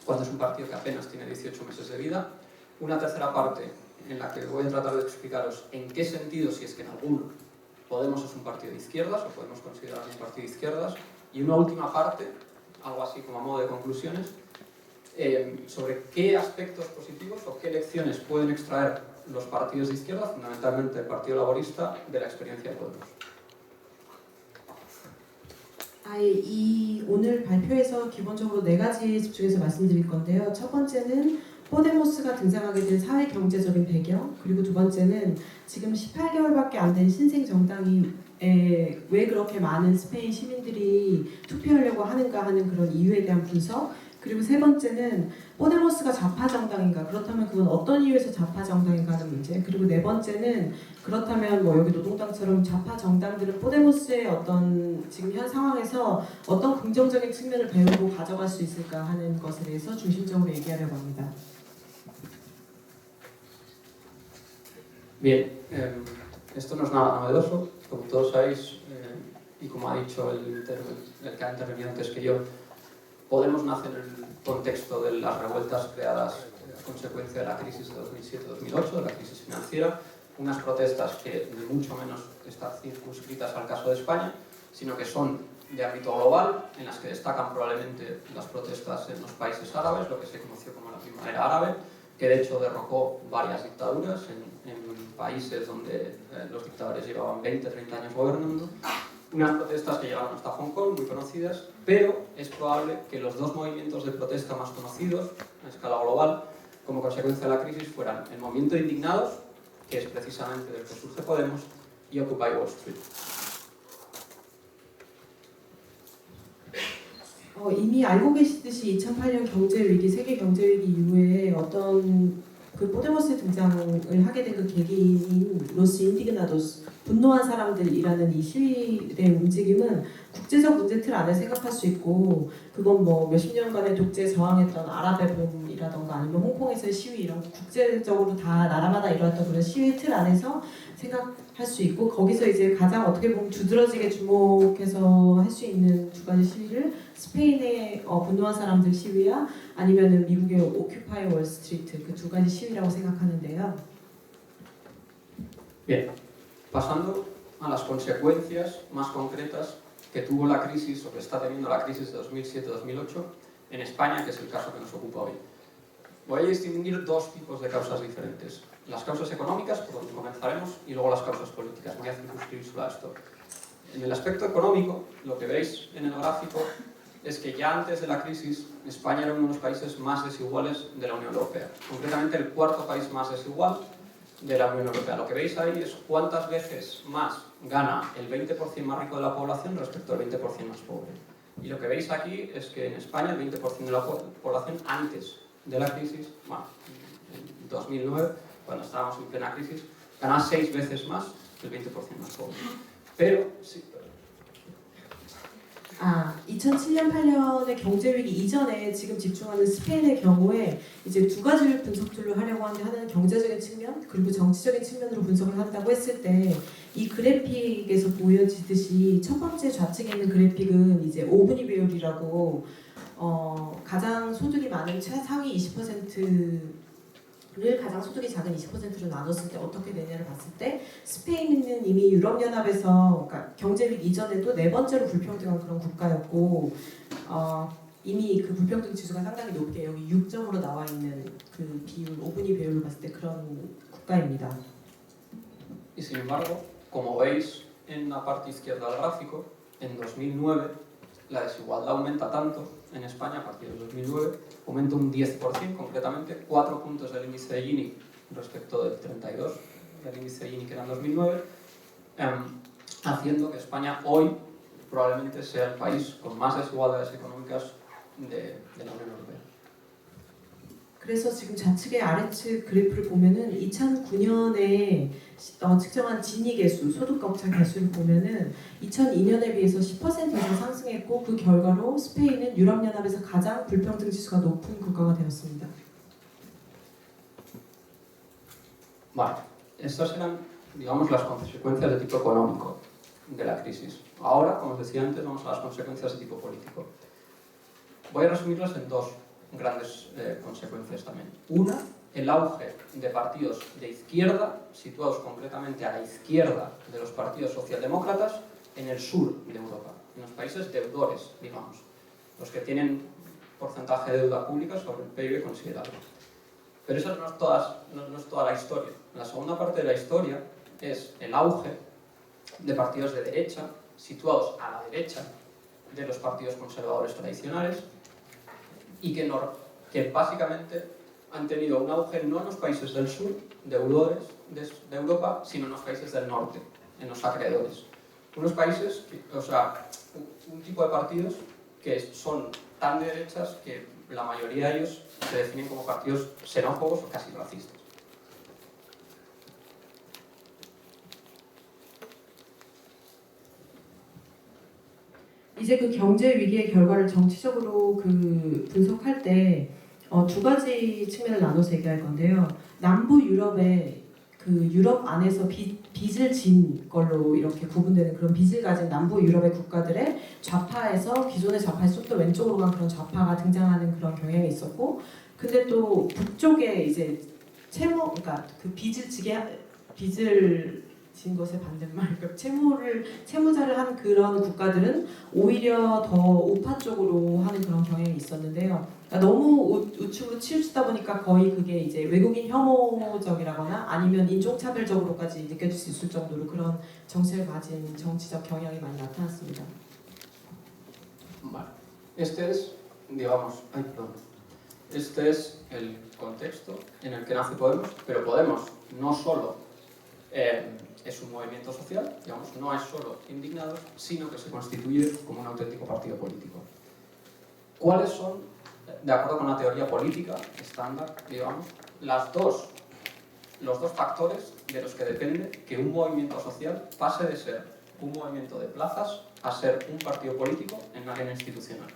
cuando es un partido que apenas tiene 18 meses de vida. Una tercera parte en la que voy a tratar de explicaros en qué sentido, si es que en alguno, Podemos es un partido de izquierdas o podemos considerar un partido de izquierdas. Y una última parte, algo así como a modo de conclusiones, sobre qué aspectos positivos o qué lecciones pueden extraer los partidos de izquierda, fundamentalmente el Partido Laborista, de la experiencia de Podemos. 오늘 발표에서 기본적으로 4가지에 집중해서 말씀드릴 건데요. 첫 번째는 포데모스가 등장하게 된 사회 경제적인 배경, 그리고 두 번째는 지금 18개월밖에 안 된 신생 정당이 왜 그렇게 많은 스페인 시민들이 투표하려고 하는가 하는 그런 이유에 대한 분석, 그리고 세 번째는 포데모스가 좌파 정당인가, 그렇다면 그건 어떤 이유에서 좌파 정당인가 하는 문제, 그리고 네 번째는 그렇다면 뭐 여기 노동당처럼 좌파 정당들은 포데모스의 어떤 지금 현 상황에서 어떤 긍정적인 측면을 배우고 가져갈 수 있을까 하는 것에 대해서 중심적으로 얘기하려고 합니다. Bien, esto no es nada novedoso, como todos sabéis, y como ha dicho el que ha intervenido antes que yo, Podemos nace en el contexto de las revueltas creadas a consecuencia de la crisis de 2007-2008, de la crisis financiera, unas protestas que ni mucho menos están circunscritas al caso de España, sino que son de ámbito global, en las que destacan probablemente las protestas en los países árabes, lo que se conoció como la Primavera Árabe, que de hecho derrocó varias dictaduras en países donde los dictadores llevaban 20-30 años gobernando. Unas protestas que llegaron hasta Hong Kong, muy conocidas, pero es probable que los dos movimientos de protesta más conocidos a escala global, como consecuencia de la crisis, fueran el movimiento de indignados, que es precisamente del que surge Podemos, y Occupy Wall Street. 이미 알고 계시듯이 2008년 경제위기, 세계 경제위기 이후에 어떤 그 포데모스 등장을 하게 된 그 계기인 로스 인디그나도스, 분노한 사람들이라는 이 시위의 움직임은 국제적 문제 틀 안에 생각할 수 있고, 그건 뭐 몇십 년간의 독재 저항했던 아랍의 봄이라던가 아니면 홍콩에서의 시위, 이런 국제적으로 다 나라마다 일어났던 그런 시위 틀 안에서 생각할 수 있고, 거기서 이제 가장 어떻게 보면 두드러지게 주목해서 할 수 있는 두 가지 시위를 스페인의 분노한 사람들 시위와 아니면은 미국의 오큐파이 월스트리트, 그 두 가지 시위라고 생각하는데요. Bien, pasando a las consecuencias más concretas que tuvo la crisis o que está teniendo la crisis de 2007-2008 en España, que es el caso que nos ocupa hoy. Voy a distinguir dos tipos de causas diferentes. Las causas económicas, por donde comenzaremos, y luego las causas políticas. Voy a circunscribir solo a esto. En el aspecto económico, lo que veis en el gráfico es que ya antes de la crisis España era uno de los países más desiguales de la Unión Europea. Concretamente el cuarto país más desigual de la Unión Europea. Lo que veis ahí es cuántas veces más gana el 20% más rico de la población respecto al 20% más pobre. Y lo que veis aquí es que en España el 20% de la población antes de la crisis, bueno, en 2009, cuando estábamos en plena crisis, ganaba 6 veces más que el 20% más pobre. Pero, sí, 2007년 8년의 경제위기 이전에 지금 집중하는 스페인의 경우에 이제 두 가지를 분석들로 하려고 하는데, 하나는 경제적인 측면 그리고 정치적인 측면으로 분석을 한다고 했을 때, 이 그래픽에서 보여지듯이 첫 번째 좌측에 있는 그래픽은 이제 오브니 배율이라고 가장 소득이 많은 최상위 20%를 가장 소득이 작은 20%로 나눴을 때 어떻게 되냐를 봤을 때, 스페인은 이미 유럽연합에서, 그러니까 경제위기 이전에도 4번째로 불평등한 그런 국가였고, 이미 그 불평등 지수가 상당히 높게 여기 6점으로 나와 있는 그 비율, 오브니 배율로 봤을 때 그런 국가입니다. Y sin embargo, como veis en la parte izquierda del gráfico, en 2009 la desigualdad aumenta tanto en España, a partir de 2009, aumenta un 10%, concretamente 4 puntos del índice de Gini respecto del 32 del índice de Gini que era en 2009, haciendo que España hoy probablemente sea el país con más desigualdades económicas de la Unión Europea. 그래서 지금 좌측의 아래측 그래프를 보면은 2009년에 측정한 지니 개수, 소득 격차 개수를 보면은 2002년에 비해서 10% 이상 상승했고, 그 결과로 스페인은 유럽연합에서 가장 불평등 지수가 높은 국가가 되었습니다. Vale, estas eran, digamos, las consecuencias de tipo económico de la crisis. Ahora, como os decía antes, vamos a las consecuencias de tipo político. Voy a resumirlas en grandes consecuencias también. Una, el auge de partidos de izquierda, situados concretamente a la izquierda de los partidos socialdemócratas, en el sur de Europa, en los países deudores, digamos, los que tienen porcentaje de deuda pública sobre el PIB considerable. Pero esa no es toda la historia. La segunda parte de la historia es el auge de partidos de derecha, situados a la derecha de los partidos conservadores tradicionales, y que básicamente han tenido un auge no en los países del sur, deudores de Europa, sino en los países del norte, en los acreedores. Unos países, un tipo de partidos que son tan de derechas que la mayoría de ellos se definen como partidos xenófobos o casi racistas. 이제 그 경제 위기의 결과를 정치적으로 그 분석할 때 두 가지 측면을 나눠서 얘기할 건데요. 남부 유럽의 그 유럽 안에서 빚을 진 걸로 이렇게 구분되는 그런 빚을 가진 남부 유럽의 국가들의 좌파에서 기존의 좌파에서 좀 더 왼쪽으로 간 그런 좌파가 등장하는 그런 경향이 있었고, 근데 또 북쪽에 이제 그러니까 그 빚을 진 것의 반대말, 그러니까 채무자를 한 그런 국가들은 오히려 더 우파 쪽으로 하는 그런 경향이 있었는데요. 그러니까 너무 우측으로 치우치다 보니까 거의 그게 이제 외국인 혐오적이라거나 아니면 인종차별적으로까지 느껴질 수 있을 정도로 그런 정책을 가진 정치적 경향이 많이 나타났습니다. Vale. Este es el contexto en el que nace Podemos, pero Podemos no solo es un movimiento social, digamos, no es solo indignados, sino que se constituye como un auténtico partido político. ¿Cuáles son, de acuerdo con la teoría política estándar, digamos, los dos factores de los que depende que un movimiento social pase de ser un movimiento de plazas a ser un partido político en la arena institucional?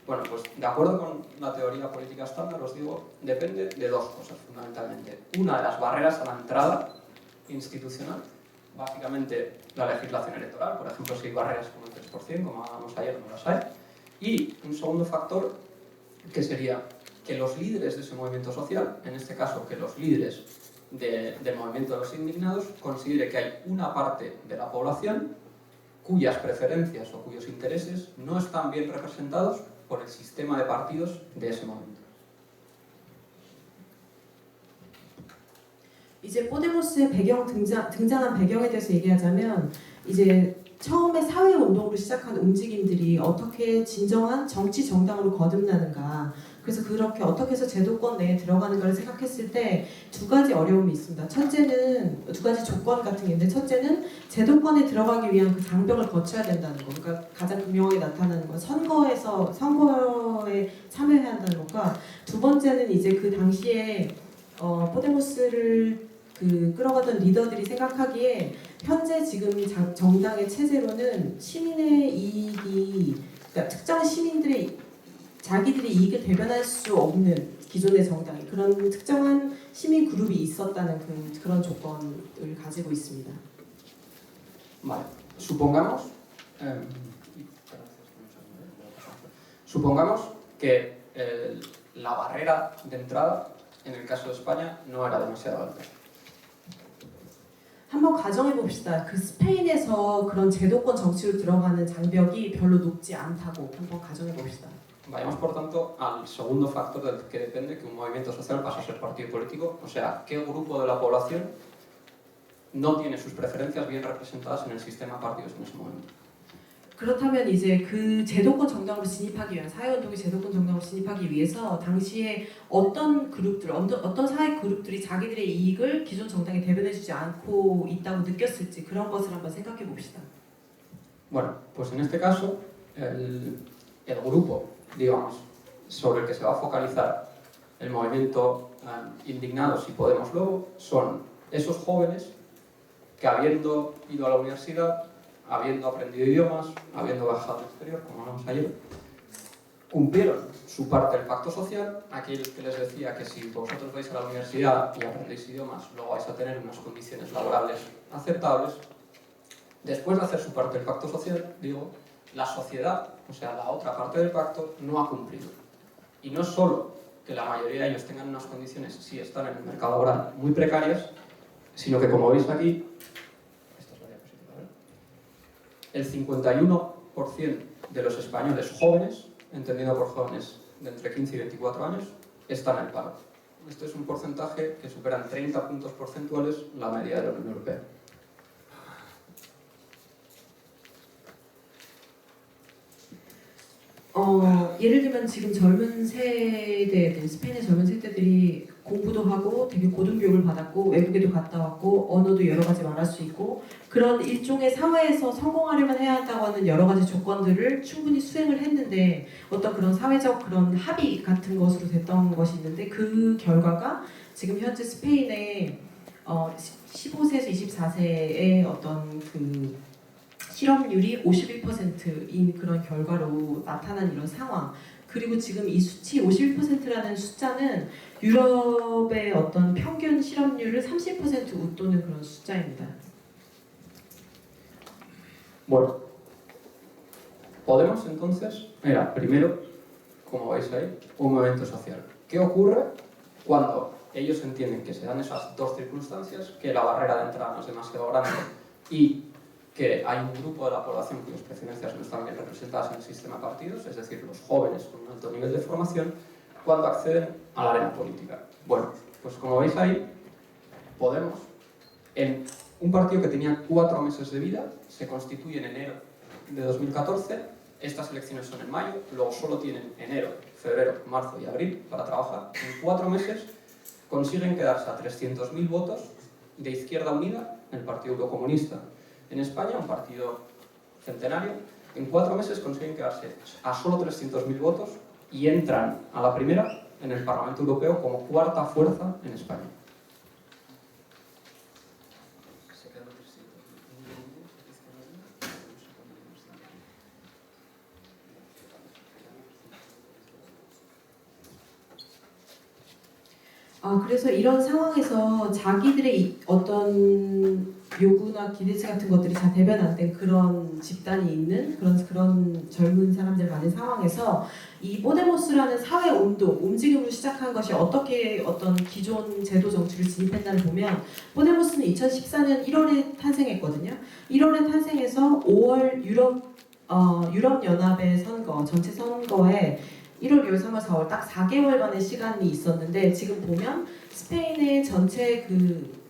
Bueno, pues de acuerdo con la teoría política estándar, os digo, depende de dos cosas fundamentalmente. Una, de las barreras a la entrada institucional, básicamente la legislación electoral, por ejemplo, si hay barreras como el 3%, como hablábamos ayer, no las hay. Y un segundo factor, que sería que los líderes de ese movimiento social, en este caso que los líderes del movimiento de los indignados, considere que hay una parte de la población cuyas preferencias o cuyos intereses no están bien representados por el sistema de partidos de ese momento. 이제 포데모스의 등장한 배경에 대해서 얘기하자면, 이제 처음에 사회운동으로 시작한 움직임들이 어떻게 진정한 정치 정당으로 거듭나는가, 그래서 그렇게 어떻게 해서 제도권 내에 들어가는가를 생각했을 때 두 가지 어려움이 있습니다. 첫째는 두 가지 조건 같은 게 있는데, 첫째는 제도권에 들어가기 위한 그 장벽을 거쳐야 된다는 거, 그러니까 가장 분명하게 나타나는 건 선거에 참여해야 한다는 것과, 두 번째는 이제 그 당시에 포데모스를 끌어가던 리더들이 생각하기에 현재 지금 정당의 체제로는 시민의 이익이, 그러니까 특정한 시민들의 자기들의 이익을 대변할 수 없는 기존의 정당이 그런 특정한 시민 그룹이 있었다는 그런 조건을 가지고 있습니다. Vale. Supongamos que la barrera de entrada en el caso de España no era demasiado alta. 한번 가정해 봅시다. 그 스페인에서 그런 제도권 정치로 들어가는 장벽이 별로 높지 않다고 한번 가정해 봅시다. Vayamos por tanto al segundo factor del que depende que un movimiento social pase a ser partido político, o sea, qué grupo de la población no tiene sus preferencias bien representadas en el sistema de partidos en ese momento. 그렇다면 이제 그 제도권 정당으로 진입하기 위한, 사회운동의 제도권 정당으로 진입하기 위해서 당시에 어떤 그룹들, 어떤 사회 그룹들이 자기들의 이익을 기존 정당에 대변해주지 않고 있다고 느꼈을지, 그런 것을 한번 생각해 봅시다. Bueno, pues en este caso el grupo, digamos, sobre el que se va a focalizar el movimiento Indignados y Podemos luego son esos jóvenes que, habiendo ido a la universidad, habiendo aprendido idiomas, habiendo viajado al exterior, como hablamos ayer, cumplieron su parte del pacto social, aquel que les decía que si vosotros vais a la universidad y aprendéis idiomas, luego vais a tener unas condiciones laborales aceptables. Después de hacer su parte del pacto social, digo, la sociedad, o sea, la otra parte del pacto, no ha cumplido. Y no solo que la mayoría de ellos tengan unas condiciones, sí están en el mercado laboral muy precarias, sino que como veis aquí, esta es la diapositiva, el 51% de los españoles jóvenes, entendido por jóvenes de entre 15 y 24 años, están en el paro. Este es un porcentaje que supera en 30 puntos porcentuales la media de la Unión Europea. 예를 들면 지금 젊은 세대들, 스페인의 젊은 세대들이 공부도 하고 되게 고등교육을 받았고 외국에도 갔다 왔고 언어도 여러 가지 말할 수 있고 그런 일종의 사회에서 성공하려면 해야 한다고 하는 여러 가지 조건들을 충분히 수행을 했는데 어떤 그런 사회적 그런 합의 같은 것으로 됐던 것이 있는데 그 결과가 지금 현재 스페인의 15세에서 24세의 어떤 그 실업률이 51%인 그런 결과로 나타난 이런 상황. 그리고 지금 이 수치 51%라는 숫자는 유럽의 어떤 평균 실업률을 30% 웃도는 그런 숫자입니다. Bueno, Podemos entonces era primero, como veis ahí, un movimiento social. ¿Qué ocurre cuando ellos entienden que se dan esas dos circunstancias, que la barrera de entrada no es demasiado grande y que hay un grupo de la población cuyas preferencias no están bien representadas en el sistema de partidos, es decir, los jóvenes con un alto nivel de formación, cuando acceden a la arena política? Bueno, pues como veis ahí, Podemos, en un partido que tenía 4 meses de vida, se constituye en enero de 2014, estas elecciones son en mayo, luego solo tienen enero, febrero, marzo y abril para trabajar. En 4 meses consiguen quedarse a 300.000 votos de Izquierda Unida, el Partido Eurocomunista. En España, un partido centenario, en 4 meses consiguen quedarse a solo 300.000 votos y entran a la primera en el Parlamento Europeo como cuarta fuerza en España. 그래서 이런 상황에서 자기들의 어떤 요구나 기대치 같은 것들이 잘 대변 안 된 그런 집단이 있는 그런 젊은 사람들 많은 상황에서 이 포데모스라는 사회 운동, 움직임으로 시작한 것이 어떻게 어떤 기존 제도 정치를 진입했나를 보면 포데모스는 2014년 1월에 탄생했거든요. 1월에 탄생해서 5월 유럽연합의 선거, 전체 선거에 1월, 2월, 3월, 4월 딱 4개월간의 시간이 있었는데 지금 보면 스페인의 전체 그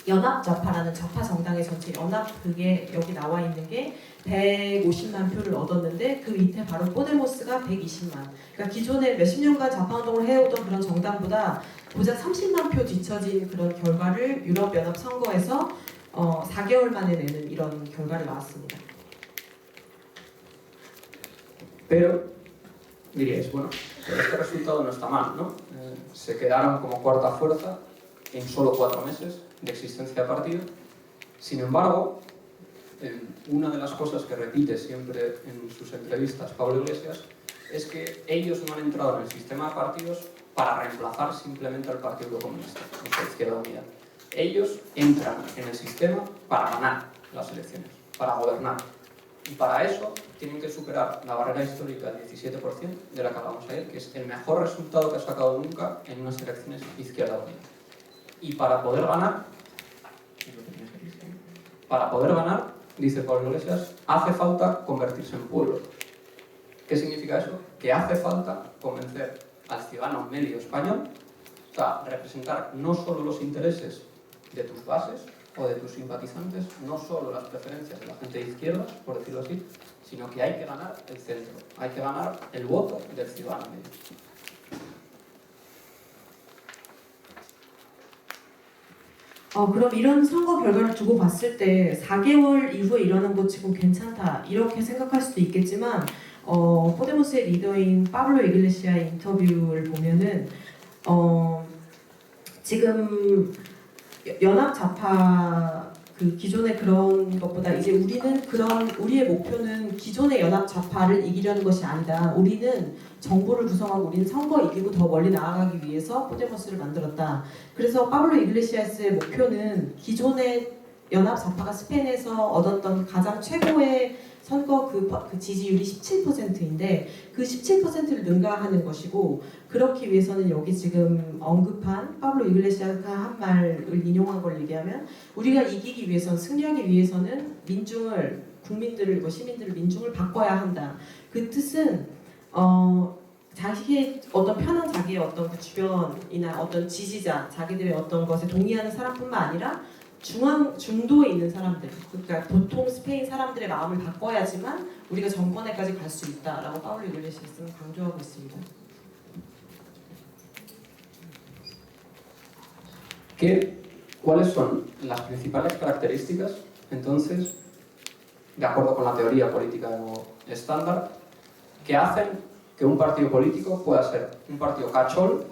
연합좌파라는 좌파 정당의 전체 연합 그게 여기 나와 있는 게 150만 표를 얻었는데 그 밑에 바로 포데모스가 120만. 그러니까 기존에 몇십 년간 좌파운동을 해오던 그런 정당보다 고작 30만 표 뒤처진 그런 결과를 유럽연합 선거에서 4개월 만에 내는 이런 결과를 나왔습니다. Pero diríais, bueno, pero este resultado no está mal, ¿no? Se quedaron como cuarta fuerza en solo 4 meses de existencia de partido. Sin embargo, una de las cosas que repite siempre en sus entrevistas Pablo Iglesias es que ellos no han entrado en el sistema de partidos para reemplazar simplemente al Partido Comunista, la Izquierda Unida. Ellos entran en el sistema para ganar las elecciones, para gobernar. Y para eso tienen que superar la barrera histórica del 17% de la que hablamos ayer, que es el mejor resultado que ha sacado nunca en unas elecciones Izquierda Unida. Y para poder ganar, dice Pablo Iglesias, hace falta convertirse en pueblo. ¿Qué significa eso? Que hace falta convencer al ciudadano medio español, o sea, representar no solo los intereses de tus bases o de tus simpatizantes, no solo las preferencias de la gente de izquierdas, por decirlo así, sino que hay que ganar el centro, hay que ganar el voto del ciudadano medio. 그럼 이런 선거 결과를 두고 봤을 때 4개월 이후에 일어난 것 치곤 괜찮다 이렇게 생각할 수도 있겠지만 포데모스의 리더인 파블로 이글레시아의 인터뷰를 보면은 지금 연합 좌파 그 기존의 그런 것보다 이제 우리의 목표는 기존의 연합 좌파를 이기려는 것이 아니다. 우리는 정부를 구성하고 우리는 선거 이기고 더 멀리 나아가기 위해서 포데모스를 만들었다. 그래서 파블로 이글레시아스의 목표는 기존의 연합 좌파가 스페인에서 얻었던 가장 최고의 선거 그 지지율이 17%인데 그 17%를 능가하는 것이고, 그렇기 위해서는 여기 지금 언급한 파블로 이글레시아스가 한 말을 인용한 걸 얘기하면, 우리가 이기기 위해서는, 승리하기 위해서는 국민들을, 시민들을, 민중을 바꿔야 한다. 그 뜻은 자기의 어떤 편한 자기의 어떤 그 주변이나 어떤 지지자, 자기들의 어떤 것에 동의하는 사람뿐만 아니라 중도에 있는 사람들, 그러니까 보통 스페인 사람들의 마음을 바꿔야지만 우리가 정권에까지 갈 수 있다라고 파블로 이글레시아스는 강조하고 있습니다. ¿Cuáles son las principales características, entonces, de acuerdo con la teoría política estándar, que hacen que un partido político pueda ser un partido cachol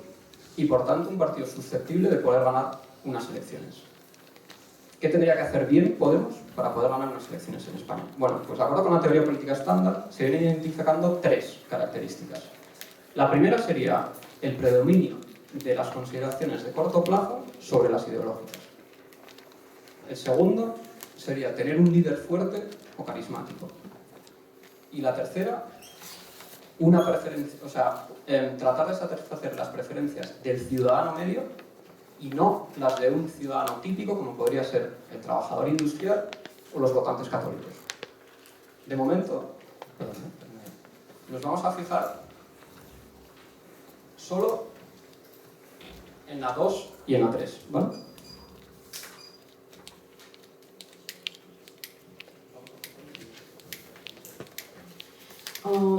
y por tanto un partido susceptible de poder ganar unas elecciones? ¿Qué tendría que hacer bien Podemos para poder ganar unas elecciones en España? Bueno, pues de acuerdo con la teoría política estándar se vienen identificando tres características. La primera sería el predominio de las consideraciones de corto plazo sobre las ideológicas. El segundo sería tener un líder fuerte o carismático. Y la tercera, una preferencia, o sea, tratar de satisfacer las preferencias del ciudadano medio y no las de un ciudadano típico como podría ser el trabajador industrial o los votantes católicos. De momento, nos vamos a fijar solo en la 2 y en la 3, ¿vale?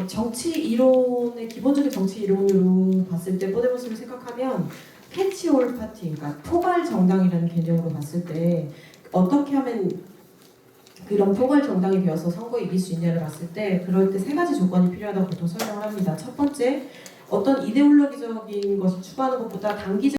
정치 이론의 기본적인 정치 이론으로 봤을 때 포데모스를 생각하면 캐치올 파티, 그러니까 포괄 정당이라는 개념으로 봤을 때 어떻게 하면 그런 포괄 정당이 되어서 선거에 이길 수 있냐를 봤을 때 그럴 때 세 가지 조건이 필요하다고 보통 설명을 합니다. 첫 번째, 어떤 이데올로기적인 것을 추구하는 것보다 단기적